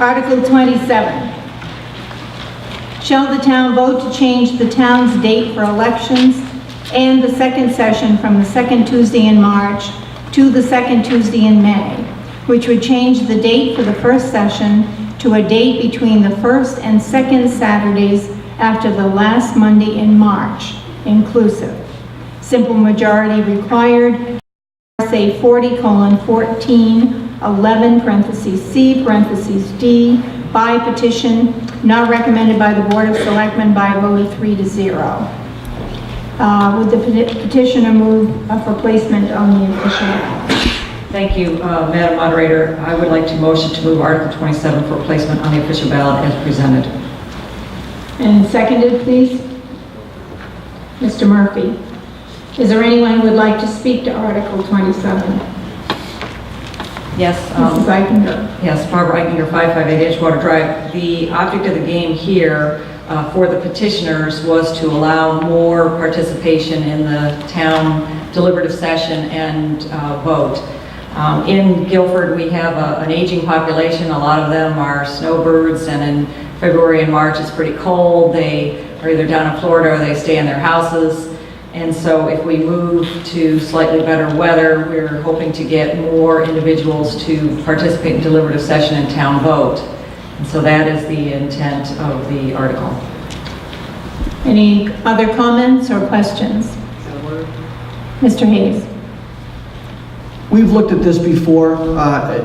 Article 27. Shall the town vote to change the town's date for elections and the second session from the second Tuesday in March to the second Tuesday in May, which would change the date for the first session to a date between the first and second Saturdays after the last Monday in March, inclusive. Simple majority required. Say 40:14, 11 (C) (D) by petition, not recommended by the Board of Selectmen by a vote of 3-0. Would the petitioner move for placement on the official ballot? Thank you, Madam Moderator. I would like to motion to move Article 27 for placement on the official ballot as presented. And seconded, please. Mr. Murphy. Is there anyone who would like to speak to Article 27? Yes. Mrs. Eichinger. Yes, Barbara Eichinger, 558 Edgewater Drive. The object of the game here for the petitioners was to allow more participation in the town deliberative session and vote. In Guilford, we have an aging population. A lot of them are snowbirds, and in February and March it's pretty cold. They are either down in Florida or they stay in their houses. And so if we move to slightly better weather, we're hoping to get more individuals to participate in deliberative session and town vote. And so that is the intent of the article. Any other comments or questions? Mr. Hayes. We've looked at this before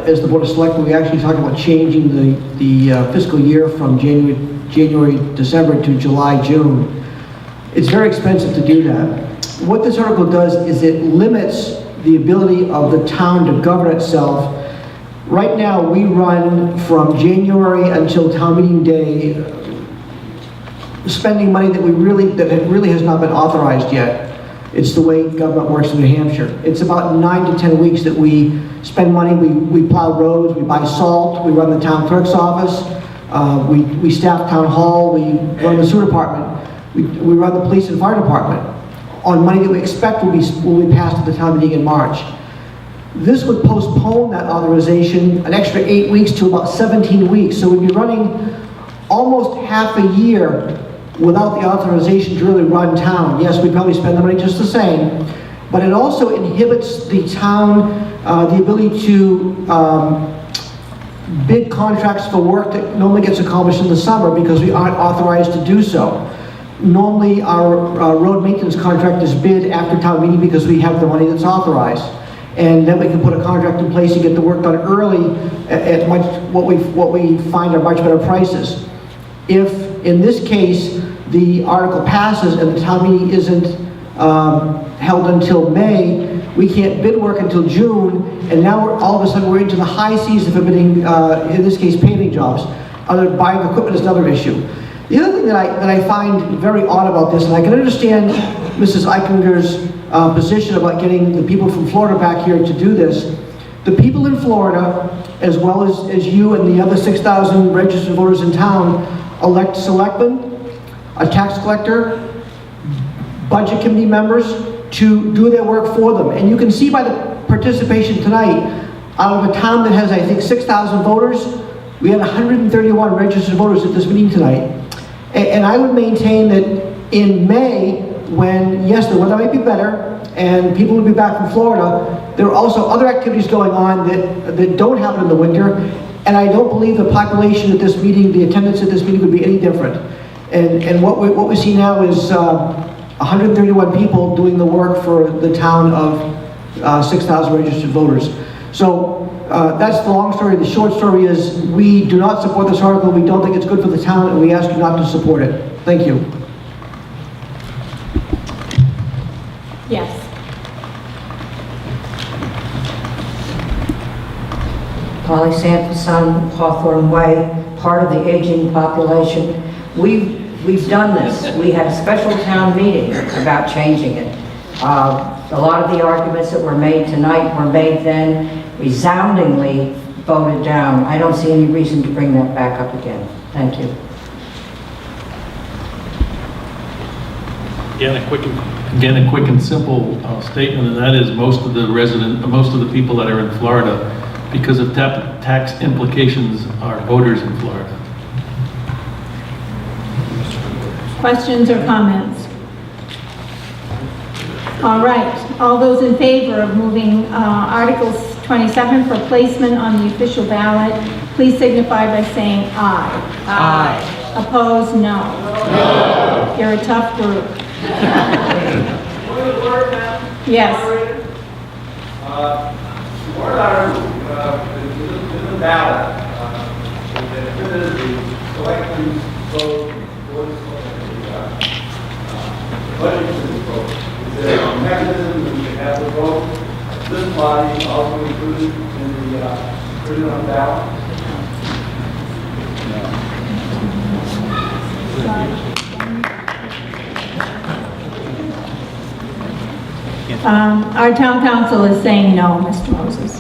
as the Board of Selectmen. We actually talked about changing the fiscal year from January, December to July, June. It's very expensive to do that. What this article does is it limits the ability of the town to govern itself. Right now, we run from January until town meeting day, spending money that really has not been authorized yet. It's the way government works in New Hampshire. It's about 9 to 10 weeks that we spend money. We plow roads, we buy salt, we run the town clerk's office, we staff town hall, we run the sewer department. We run the police and fire department on money that we expect will be passed at the town meeting in March. This would postpone that authorization an extra 8 weeks to about 17 weeks. So we'd be running almost half a year without the authorization to really run town. Yes, we'd probably spend the money just the same, but it also inhibits the town the ability to bid contracts for work that normally gets accomplished in the summer because we aren't authorized to do so. Normally, our road maintenance contract is bid after town meeting because we have the money that's authorized. And then we can put a contract in place and get the work done early at what we find are much better prices. If, in this case, the article passes and the town meeting isn't held until May, we can't bid work until June, and now all of a sudden we're into the high season for bidding, in this case, paving jobs. Buying equipment is another issue. The other thing that I find very odd about this, and I can understand Mrs. Eichinger's position about getting the people from Florida back here to do this. The people in Florida, as well as you and the other 6,000 registered voters in town, elect selectmen, a tax collector, budget committee members to do their work for them. And you can see by the participation tonight, out of a town that has, I think, 6,000 voters, we had 131 registered voters at this meeting tonight. And I would maintain that in May, when, yes, the weather might be better and people would be back from Florida, there are also other activities going on that don't happen in the winter. And I don't believe the population at this meeting, the attendance at this meeting would be any different. And what we see now is 131 people doing the work for the town of 6,000 registered voters. So that's the long story. The short story is we do not support this article. We don't think it's good for the town, and we ask you not to support it. Thank you. Yes. Polly Sanderson, Hawthorne Way, part of the aging population. We've done this. We had a special town meeting about changing it. A lot of the arguments that were made tonight were made then, resoundingly voted down. I don't see any reason to bring that back up again. Thank you. Again, a quick and simple statement, and that is most of the people that are in Florida because of tax implications are voters in Florida. Questions or comments? All right, all those in favor of moving Articles 27 for placement on the official ballot, please signify by saying aye. Aye. Opposed, no. No. You're a tough group. Yes. Warrant article in the ballot, the selectmen vote, budget vote. Is there a mechanism that we can have the vote? This body also included in the printed on ballot? Our town council is saying no, Mr. Moses.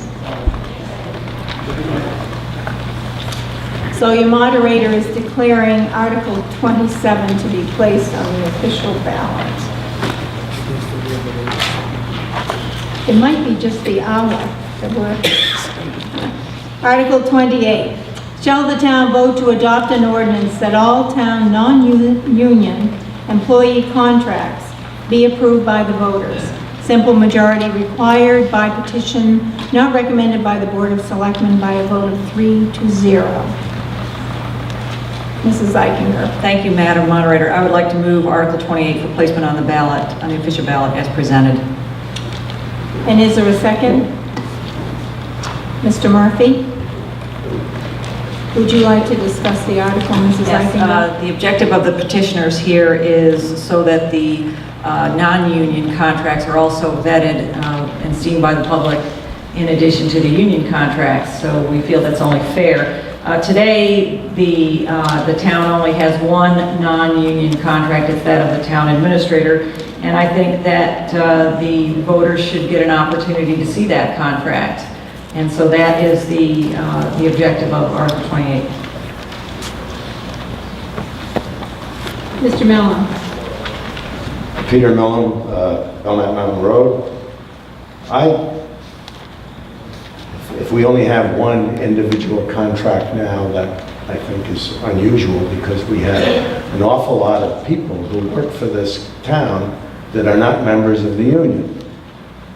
So your moderator is declaring Article 27 to be placed on the official ballot. It might be just the hour that we're... Article 28. Shall the town vote to adopt an ordinance that all town non-union employee contracts be approved by the voters? Simple majority required by petition, not recommended by the Board of Selectmen by a vote of 3-0. Mrs. Eichinger. Thank you, Madam Moderator. I would like to move Article 28 for placement on the ballot, on the official ballot as presented. And is there a second? Mr. Murphy? Would you like to discuss the article, Mrs. Eichinger? Yes, the objective of the petitioners here is so that the non-union contracts are also vetted and seen by the public in addition to the union contracts, so we feel that's only fair. Today, the town only has one non-union contract, it's that of the town administrator, and I think that the voters should get an opportunity to see that contract. And so that is the objective of Article 28. Mr. Mellon. Peter Mellon, Belknap Mountain Road. If we only have one individual contract now, that I think is unusual because we have an awful lot of people who work for this town that are not members of the union.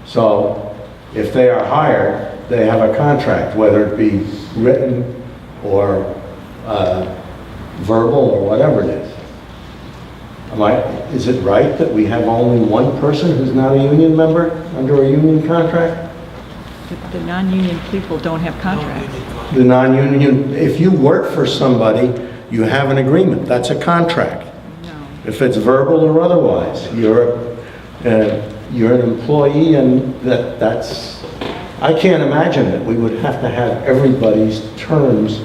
So if they are hired, they have a contract, whether it be written or verbal or whatever it is. Is it right that we have only one person who's not a union member under a union contract? The non-union people don't have contracts. The non-union, if you work for somebody, you have an agreement. That's a contract. No. If it's verbal or otherwise, you're an employee, and that's. I can't imagine that we would have to have everybody's terms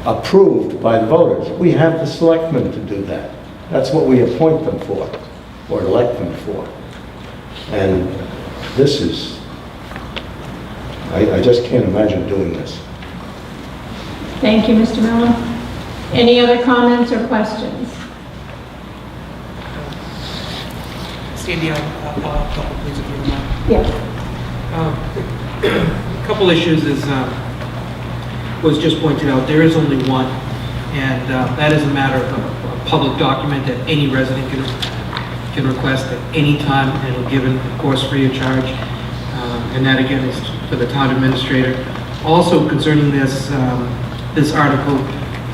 approved by the voters. We have the selectmen to do that. That's what we appoint them for, or elect them for. And this is, I just can't imagine doing this. Thank you, Mr. Mellon. Any other comments or questions? Sandy, I'll follow up a couple things if you don't mind. Yes. A couple issues was just pointed out, there is only one, and that is a matter of a public document that any resident can request at any time, and it'll given, of course, free of charge. And that again is for the town administrator. Also concerning this article,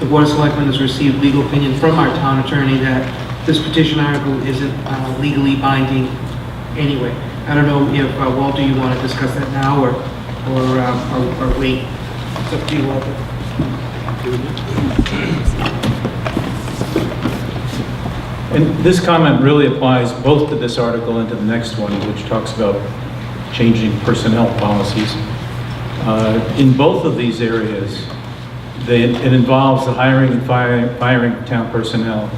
the Board of Selectmen has received legal opinion from our town attorney that this petition article isn't legally binding anyway. I don't know if, Walter, you want to discuss that now or wait. It's up to you, Walter. And this comment really applies both to this article and to the next one, which talks about changing personnel policies. In both of these areas, it involves the hiring and firing town personnel.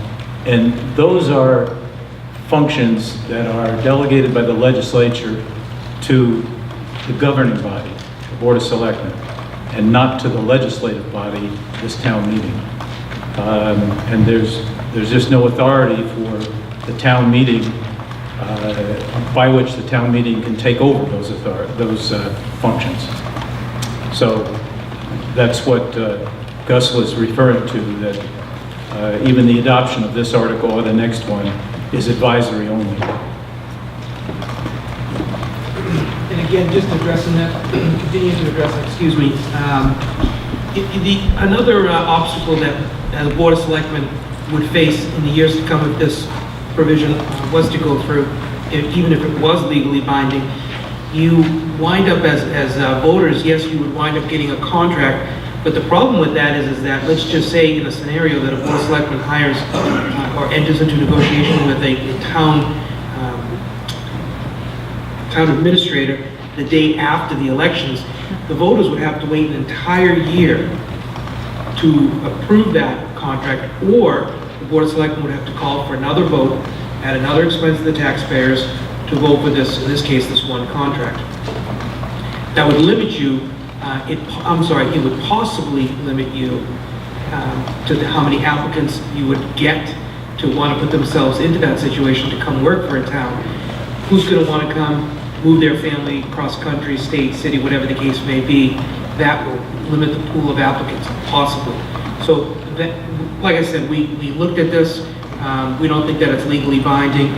And those are functions that are delegated by the legislature to the governing body, the Board of Selectmen, and not to the legislative body, this town meeting. And there's just no authority for the town meeting by which the town meeting can take over those functions. So that's what Gus was referring to, that even the adoption of this article or the next one is advisory only. And again, just addressing that, continuing to address that, excuse me, another obstacle that the Board of Selectmen would face in the years to come if this provision was to go through, even if it was legally binding, you wind up as voters, yes, you would wind up getting a contract, but the problem with that is that, let's just say in a scenario that a Board of Selectmen hires or enters into negotiation with a town administrator the day after the elections, the voters would have to wait an entire year to approve that contract, or the Board of Selectmen would have to call for another vote at another expense to the taxpayers to vote for this, in this case, this one contract. That would limit you, it would possibly limit you to how many applicants you would get to want to put themselves into that situation to come work for a town. Who's going to want to come, move their family cross-country, state, city, whatever the case may be? That will limit the pool of applicants, possibly. So, that, like I said, we looked at this. We don't think that it's legally binding.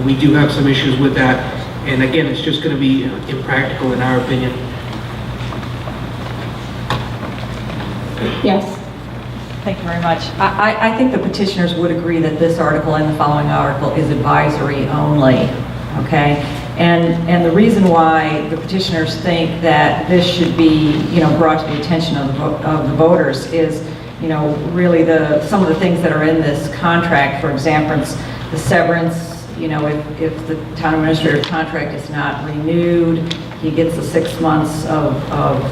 We do have some issues with that. And again, it's just going to be impractical in our opinion. Yes. Thank you very much. I think the petitioners would agree that this article and the following article is advisory only, okay? And the reason why the petitioners think that this should be, brought to the attention of the voters is, really some of the things that are in this contract. For example, the severance, if the town administrator's contract is not renewed, he gets the 6 months of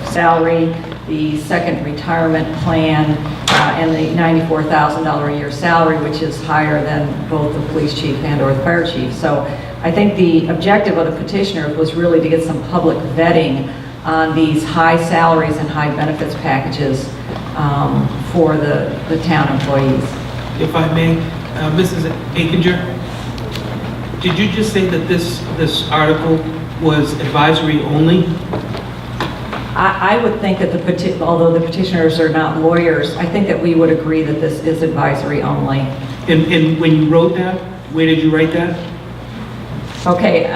salary, the second retirement plan, and the $94,000 a year salary, which is higher than both the police chief and or the fire chief. So I think the objective of the petitioner was really to get some public vetting on these high salaries and high benefits packages for the town employees. If I may, Mrs. Aikinger, did you just say that this article was advisory only? I would think that although the petitioners are not lawyers, I think that we would agree that this is advisory only. And when you wrote that, where did you write that? Okay,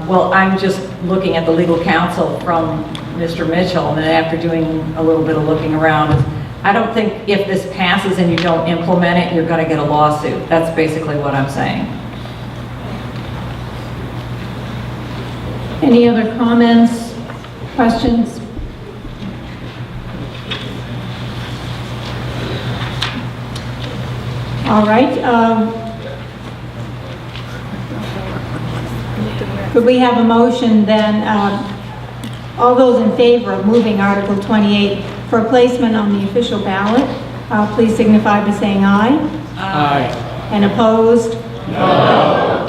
well, I'm just looking at the legal counsel from Mr. Mitchell, and after doing a little bit of looking around, I don't think if this passes and you don't implement it, you're going to get a lawsuit. That's basically what I'm saying. Any other comments, questions? All right. Could we have a motion then? All those in favor of moving Article 28 for placement on the official ballot, please signify by saying aye. Aye. And opposed? No.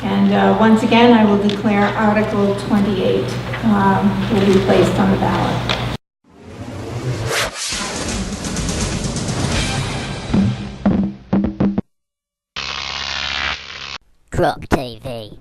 And once again, I will declare Article 28 will be placed on the ballot. Croc TV.